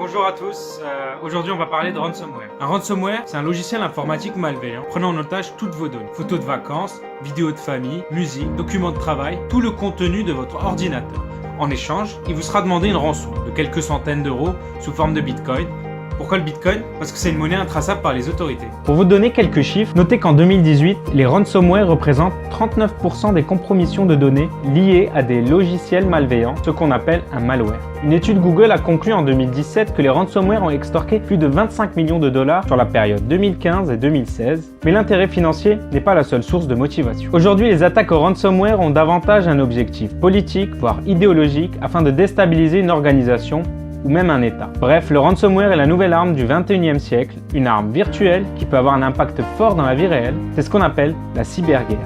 Bonjour à tous, aujourd'hui on va parler de ransomware. Un ransomware, c'est un logiciel informatique malveillant prenant en otage toutes vos données. Photos de vacances, vidéos de famille, musique, documents de travail, tout le contenu de votre ordinateur. En échange, il vous sera demandé une rançon de quelques centaines d'euros sous forme de bitcoin. Pourquoi le bitcoin? Parce que c'est une monnaie intraçable par les autorités. Pour vous donner quelques chiffres, notez qu'en 2018, les ransomware représentent 39% des compromissions de données liées à des logiciels malveillants, ce qu'on appelle un malware. Une étude Google a conclu en 2017 que les ransomware ont extorqué plus de 25 millions de dollars sur la période 2015 et 2016, mais l'intérêt financier n'est pas la seule source de motivation. Aujourd'hui, les attaques au ransomware ont davantage un objectif politique, voire idéologique, afin de déstabiliser une organisation ou même un État. Bref, le ransomware est la nouvelle arme du 21e siècle, une arme virtuelle qui peut avoir un impact fort dans la vie réelle. C'est ce qu'on appelle la cyberguerre.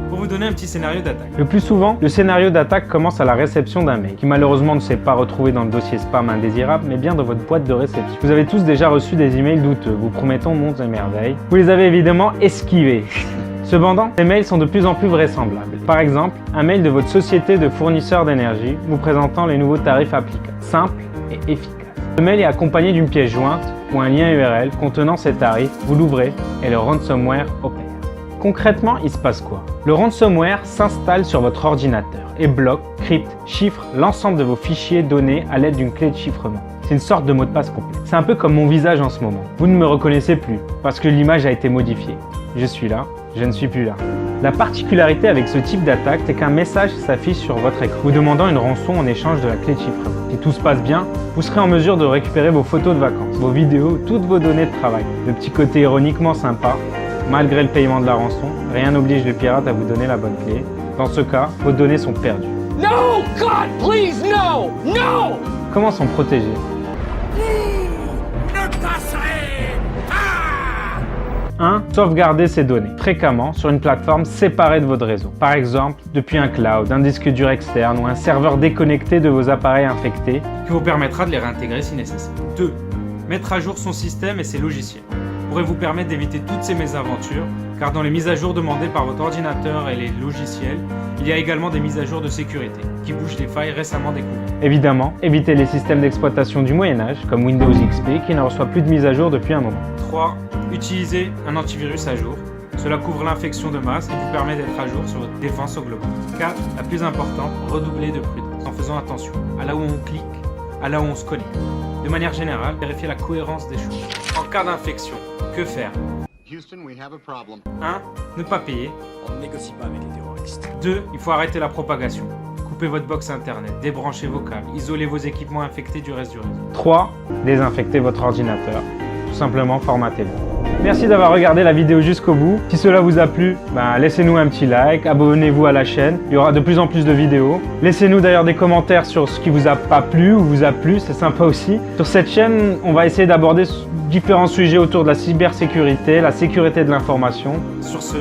Pour vous donner un petit scénario d'attaque. Le plus souvent, le scénario d'attaque commence à la réception d'un mail, qui malheureusement ne s'est pas retrouvé dans le dossier spam indésirable, mais bien dans votre boîte de réception. Vous avez tous déjà reçu des emails douteux, vous promettant monts et merveilles. Vous les avez évidemment esquivés. Cependant, ces mails sont de plus en plus vraisemblables. Par exemple, un mail de votre société de fournisseur d'énergie vous présentant les nouveaux tarifs applicables. Simple et efficace. Le mail est accompagné d'une pièce jointe ou un lien URL contenant ces tarifs. Vous l'ouvrez et le ransomware opère. Concrètement, il se passe quoi? Le ransomware s'installe sur votre ordinateur et bloque, crypte, chiffre l'ensemble de vos fichiers données à l'aide d'une clé de chiffrement. C'est une sorte de mot de passe complet. C'est un peu comme mon visage en ce moment. Vous ne me reconnaissez plus parce que l'image a été modifiée. Je suis là, je ne suis plus là. La particularité avec ce type d'attaque, c'est qu'un message s'affiche sur votre écran, vous demandant une rançon en échange de la clé de chiffrement. Si tout se passe bien, vous serez en mesure de récupérer vos photos de vacances, vos vidéos, toutes vos données de travail. Le petit côté ironiquement sympa, malgré le paiement de la rançon, rien n'oblige le pirate à vous donner la bonne clé. Dans ce cas, vos données sont perdues. No, God, please, no, no! Comment s'en protéger? Ne passerez pas! 1. Sauvegarder ces données fréquemment sur une plateforme séparée de votre réseau. Par exemple, depuis un cloud, un disque dur externe ou un serveur déconnecté de vos appareils infectés. Qui vous permettra de les réintégrer si nécessaire. 2. Mettre à jour son système et ses logiciels. Pourrait vous permettre d'éviter toutes ces mésaventures, car dans les mises à jour demandées par votre ordinateur et les logiciels, il y a également des mises à jour de sécurité, qui bougent les failles récemment découvertes. Évidemment, évitez les systèmes d'exploitation du Moyen-Âge, comme Windows XP, qui ne reçoit plus de mise à jour depuis un moment. 3. Utilisez un antivirus à jour. Cela couvre l'infection de masse et vous permet d'être à jour sur votre défense au global. 4. La plus importante, redoublez de prudence, en faisant attention à là où on clique, à là où on se connecte. De manière générale, vérifiez la cohérence des choses. En cas d'infection, que faire? Houston, we have a problem. 1. Ne pas payer. On ne négocie pas avec les terroristes. 2. Il faut arrêter la propagation. Coupez votre box internet, débranchez vos câbles, isolez vos équipements infectés du reste du réseau. 3. Désinfectez votre ordinateur. Tout simplement formatez-le. Merci d'avoir regardé la vidéo jusqu'au bout. Si cela vous a plu, laissez-nous un petit like, abonnez-vous à la chaîne, il y aura de plus en plus de vidéos. Laissez-nous d'ailleurs des commentaires sur ce qui vous a pas plu ou vous a plu, c'est sympa aussi. Sur cette chaîne, on va essayer d'aborder différents sujets autour de la cybersécurité, la sécurité de l'information. Sur ce,